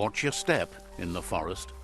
Watch your step in the forest.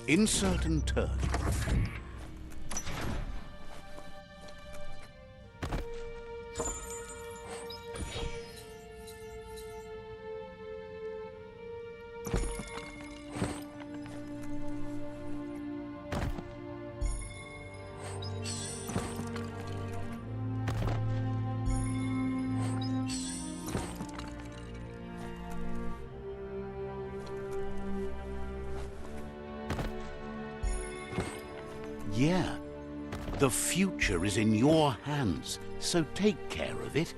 Insert and turn. Yeah, the future is in your hands, so take care of it.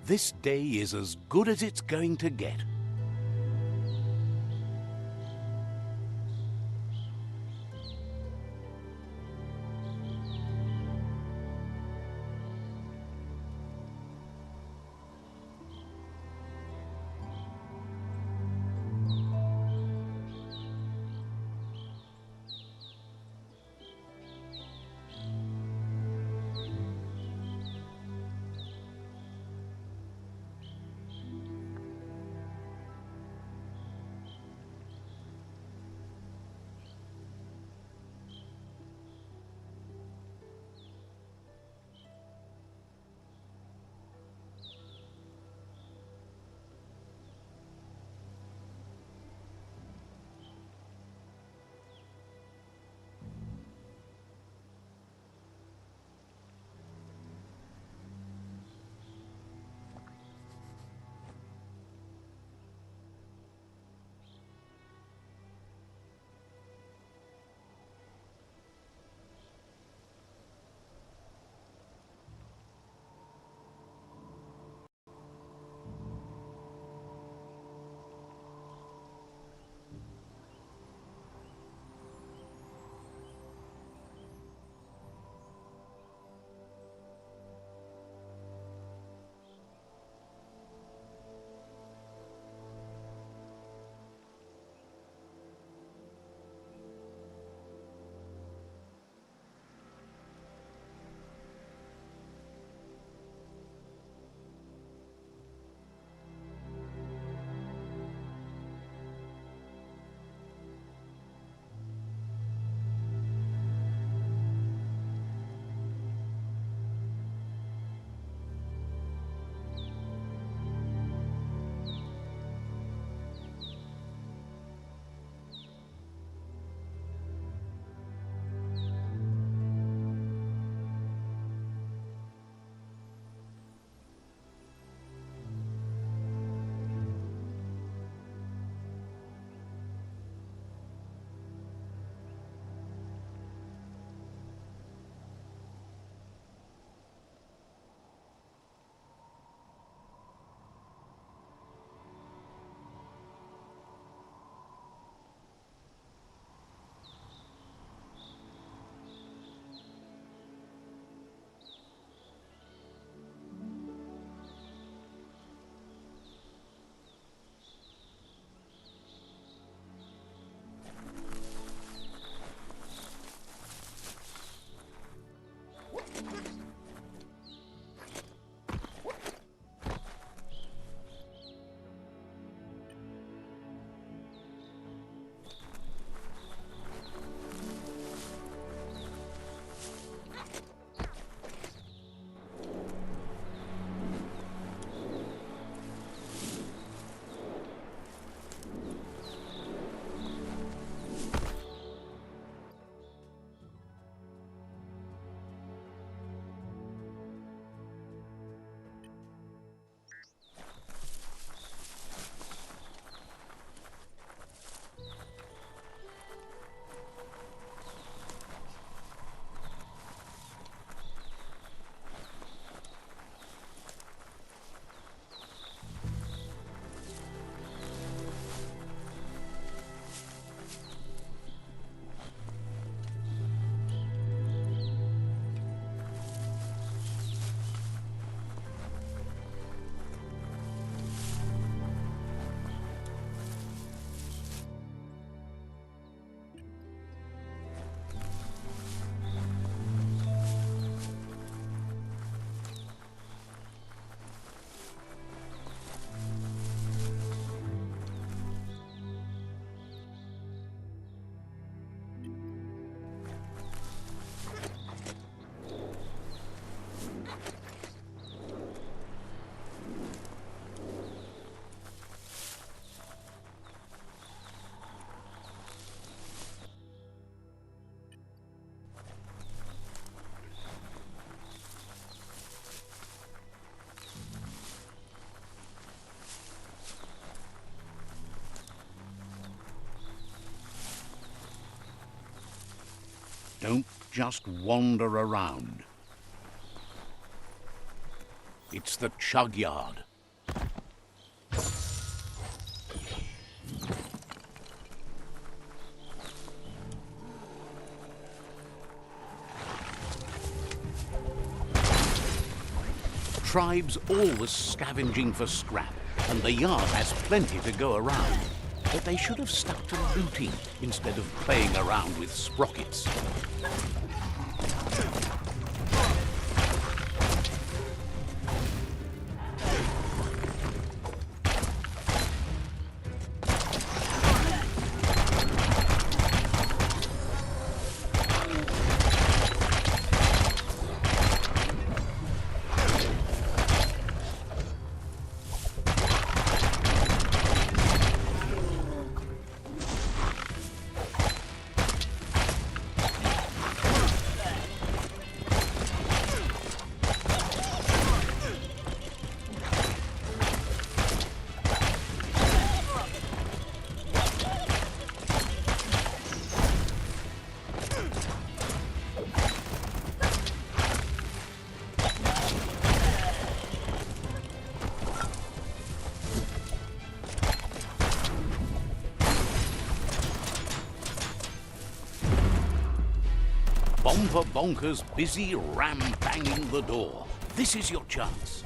This day is as good as it's going to get. Don't just wander around. It's the chug yard. Tribes always scavenging for scrap, and the yard has plenty to go around. But they should have stuck to looting instead of playing around with sprockets. Bomber Bonker's busy ram-banging the door. This is your chance.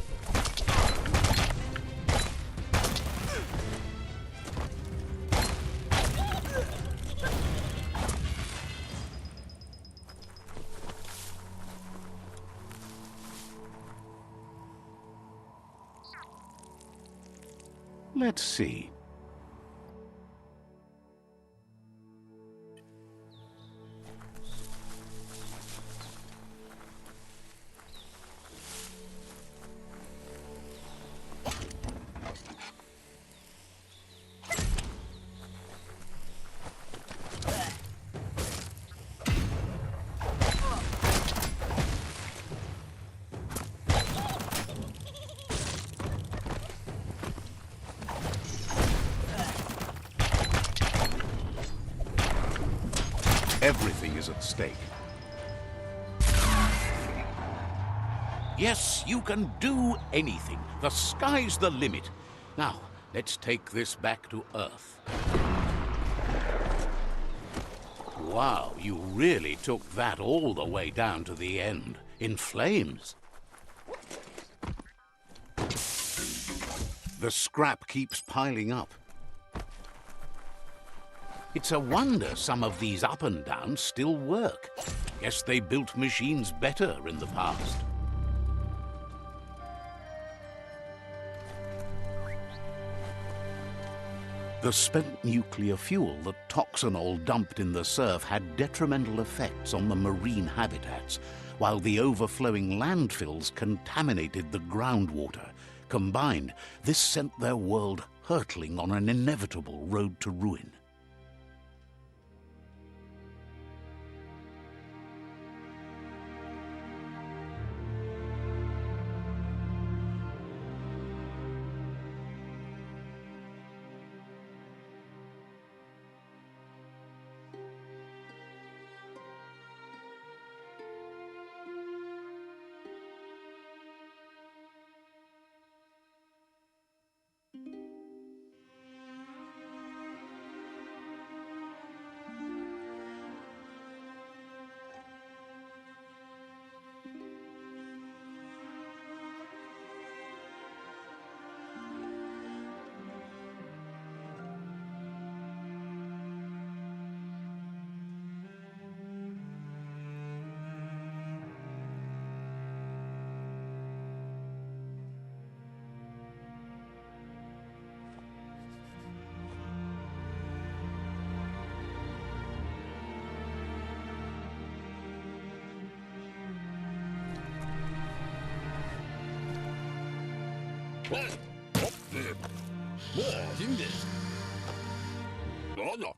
Let's see. Everything is at stake. Yes, you can do anything. The sky's the limit. Now, let's take this back to Earth. Wow, you really took that all the way down to the end, in flames. The scrap keeps piling up. It's a wonder some of these up and downs still work. Guess they built machines better in the past. The spent nuclear fuel that Toxanol dumped in the surf had detrimental effects on the marine habitats, while the overflowing landfills contaminated the groundwater. Combined, this sent their world hurtling on an inevitable road to ruin.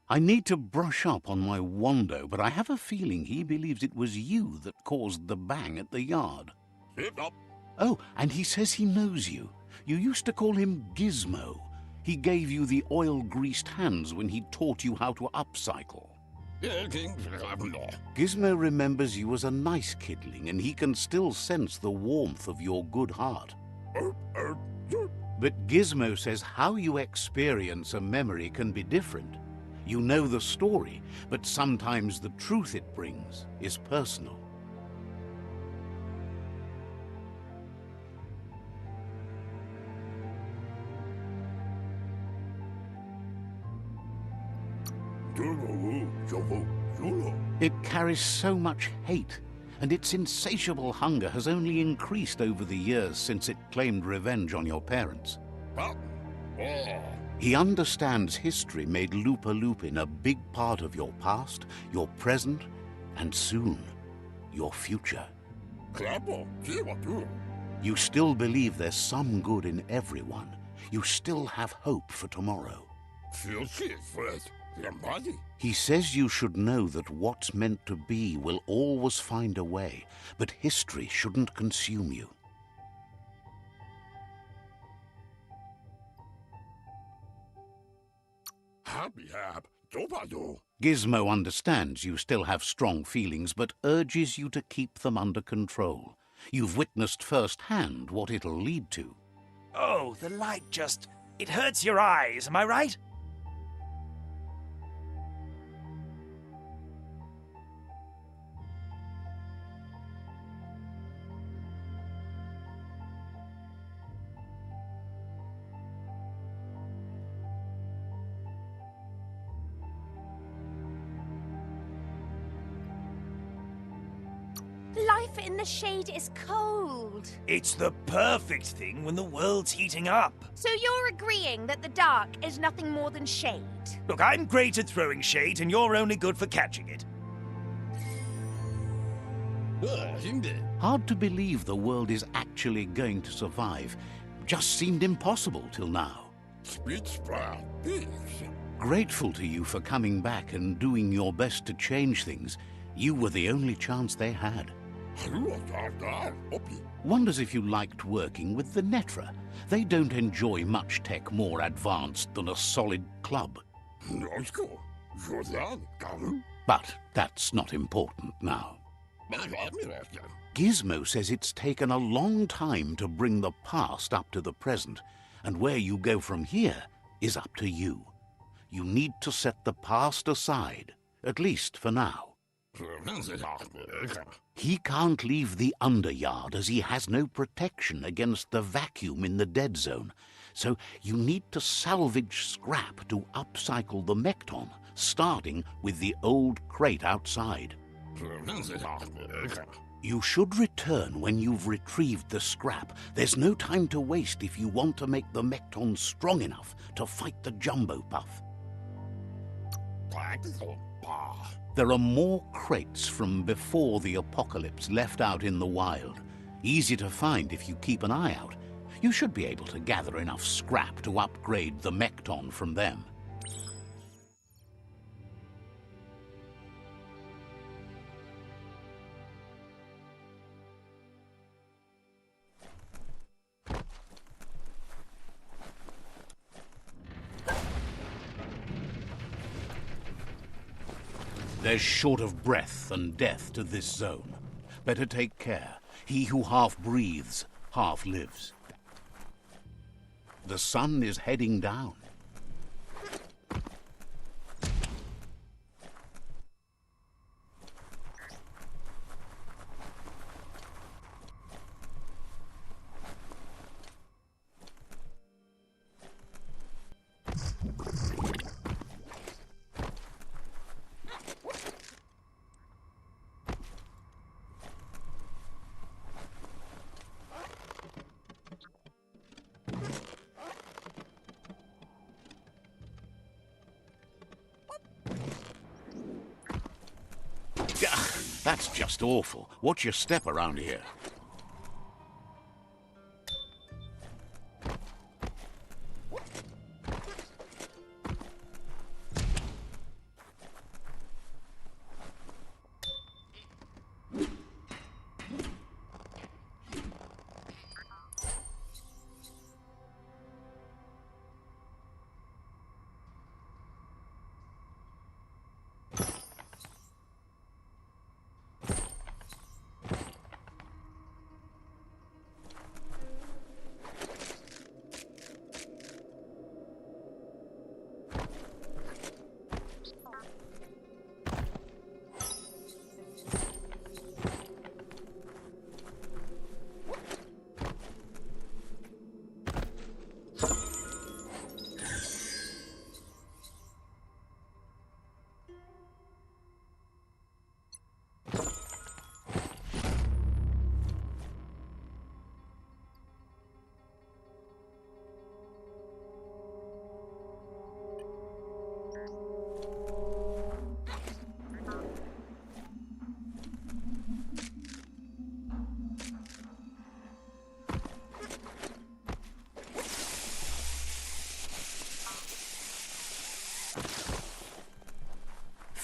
I need to brush up on my Wando, but I have a feeling he believes it was you that caused the bang at the yard. Oh, and he says he knows you. You used to call him Gizmo. He gave you the oil-greased hands when he taught you how to upcycle. Gizmo remembers you as a nice kidling, and he can still sense the warmth of your good heart. But Gizmo says how you experience a memory can be different. You know the story, but sometimes the truth it brings is personal. It carries so much hate, and its insatiable hunger has only increased over the years since it claimed revenge on your parents. He understands history made Lupa Lupin a big part of your past, your present, and soon, your future. You still believe there's some good in everyone. You still have hope for tomorrow. He says you should know that what's meant to be will always find a way, but history shouldn't consume you. Gizmo understands you still have strong feelings, but urges you to keep them under control. You've witnessed firsthand what it'll lead to. Oh, the light it hurts your eyes, am I right? Life in the shade is cold. It's the perfect thing when the world's heating up. So you're agreeing that the dark is nothing more than shade? Look, I'm great at throwing shade, and you're only good for catching it. Hard to believe the world is actually going to survive. Just seemed impossible till now. Grateful to you for coming back and doing your best to change things. You were the only chance they had. Wonders if you liked working with the Netra. They don't enjoy much tech more advanced than a solid club. But that's not important now. Gizmo says it's taken a long time to bring the past up to the present, and where you go from here is up to you. You need to set the past aside, at least for now. He can't leave the Underyard as he has no protection against the vacuum in the dead zone, so you need to salvage scrap to upcycle the Mekton, starting with the old crate outside. You should return when you've retrieved the scrap. There's no time to waste if you want to make the Mekton strong enough to fight the Jumbo Puff. There are more crates from before the apocalypse left out in the wild. Easy to find if you keep an eye out. You should be able to gather enough scrap to upgrade the Mekton from them. There's short of breath and death to this zone. Better take care. He who half breathes, half lives. The sun is heading down. That's just awful. Watch your step around here.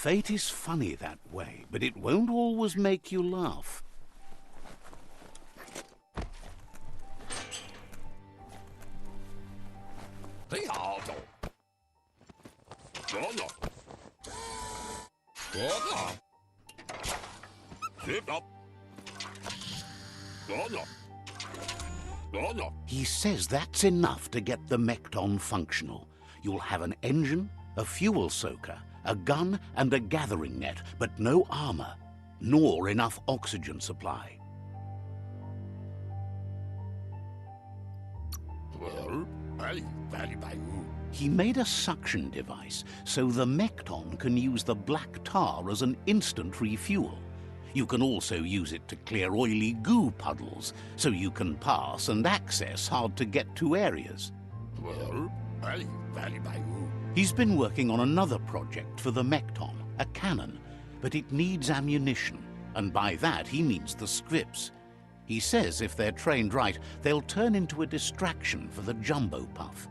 Fate is funny that way, but it won't always make you laugh. He says that's enough to get the Mekton functional. You'll have an engine, a fuel soaker, a gun and a gathering net, but no armor, nor enough oxygen supply. He made a suction device so the Mekton can use the black tar as an instant refuel. You can also use it to clear oily goo puddles, so you can pass and access hard-to-get-to areas. He's been working on another project for the Mekton, a cannon, but it needs ammunition, and by that he means the scripts. He says if they're trained right, they'll turn into a distraction for the Jumbo Puff.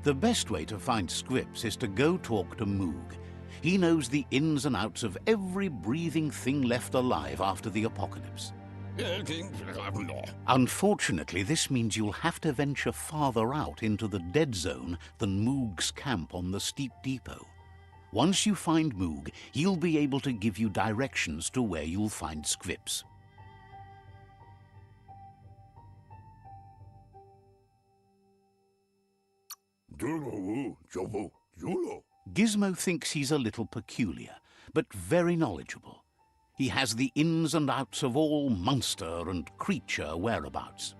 The best way to find scripts is to go talk to Moog. He knows the ins and outs of every breathing thing left alive after the apocalypse. Unfortunately, this means you'll have to venture farther out into the dead zone than Moog's camp on the steep depot. Once you find Moog, he'll be able to give you directions to where you'll find scripts. Gizmo thinks he's a little peculiar, but very knowledgeable. He has the ins and outs of all monster and creature whereabouts.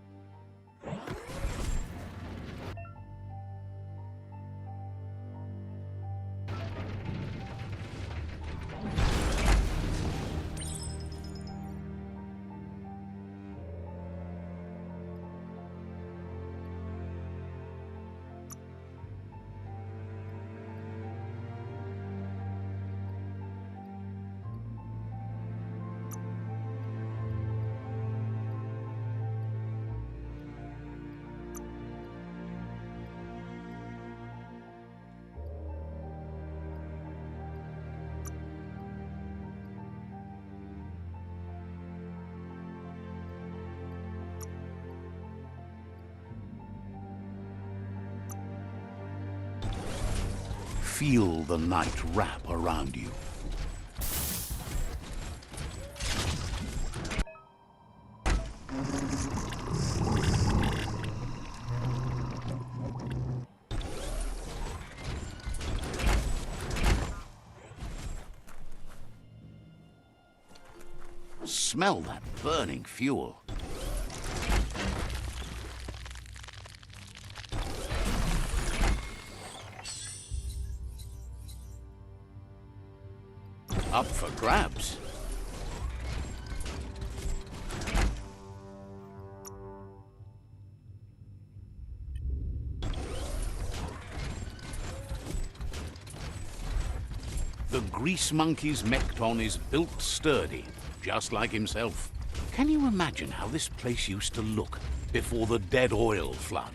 Feel the night wrap around you. Smell that burning fuel. Up for grabs. The Grease Monkey's Mekton is built sturdy, just like himself. Can you imagine how this place used to look before the dead oil flood?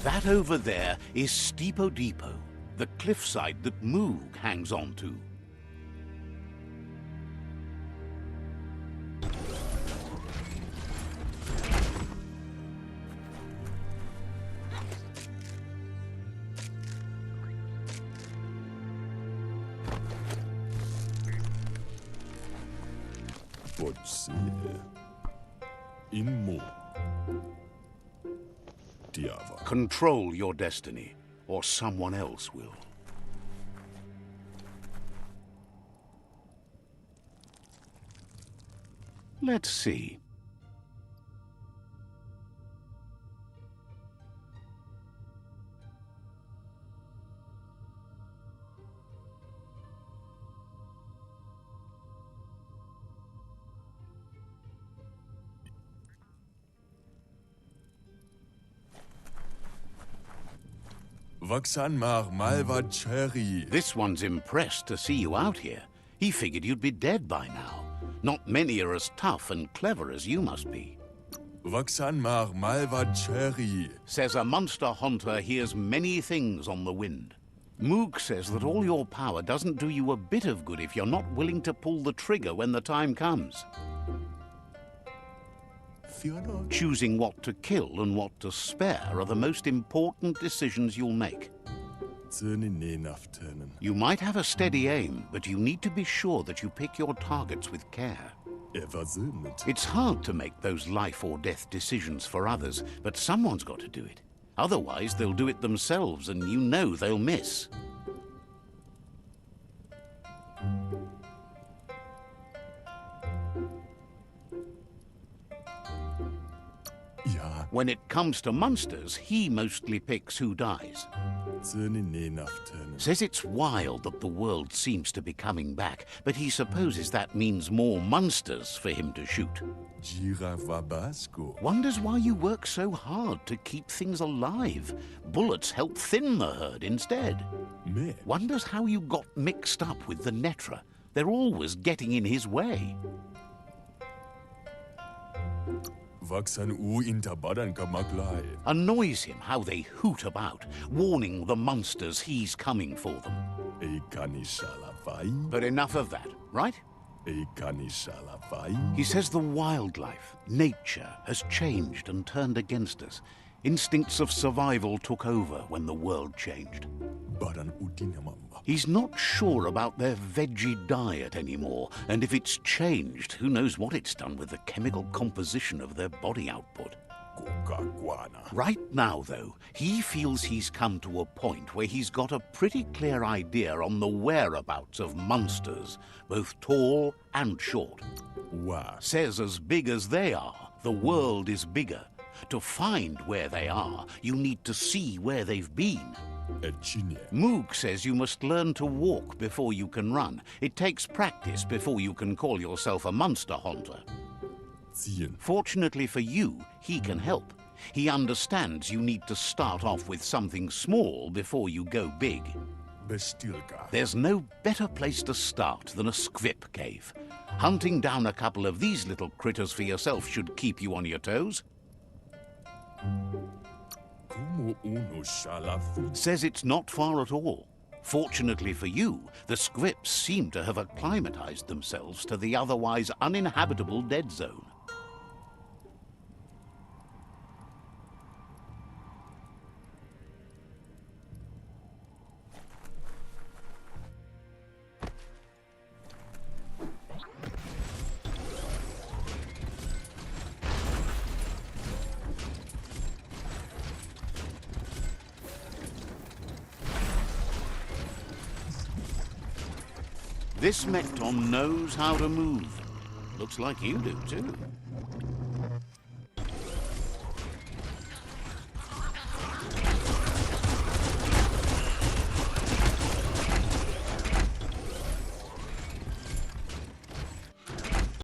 That over there is Steepo Depot, the cliffside that Moog hangs on to. Control your destiny, or someone else will. Let's see. Vaksan mar malva cherry. This one's impressed to see you out here. He figured you'd be dead by now. Not many are as tough and clever as you must be. Vaksan mar malva cherry. Says a monster hunter hears many things on the wind. Moog says that all your power doesn't do you a bit of good if you're not willing to pull the trigger when the time comes. Choosing what to kill and what to spare are the most important decisions you'll make. You might have a steady aim, but you need to be sure that you pick your targets with care. It's hard to make those life or death decisions for others, but someone's got to do it. Otherwise, they'll do it themselves, and you know they'll miss. When it comes to monsters, he mostly picks who dies. Says it's wild that the world seems to be coming back, but he supposes that means more monsters for him to shoot. Wonders why you work so hard to keep things alive. Bullets help thin the herd instead. Wonders how you got mixed up with the Netra. They're always getting in his way. Annoys him how they hoot about, warning the monsters he's coming for them. But enough of that, right? He says the wildlife, nature, has changed and turned against us. Instincts of survival took over when the world changed. He's not sure about their veggie diet anymore, and if it's changed, who knows what it's done with the chemical composition of their body output. Right now, though, he feels he's come to a point where he's got a pretty clear idea on the whereabouts of monsters, both tall and short. Says as big as they are, the world is bigger. To find where they are, you need to see where they've been. Moog says you must learn to walk before you can run. It takes practice before you can call yourself a monster hunter. Fortunately for you, he can help. He understands you need to start off with something small before you go big. There's no better place to start than a squip cave. Hunting down a couple of these little critters for yourself should keep you on your toes. Says it's not far at all. Fortunately for you, the scripts seem to have acclimatized themselves to the otherwise uninhabitable dead zone. This Mekton knows how to move. Looks like you do, too.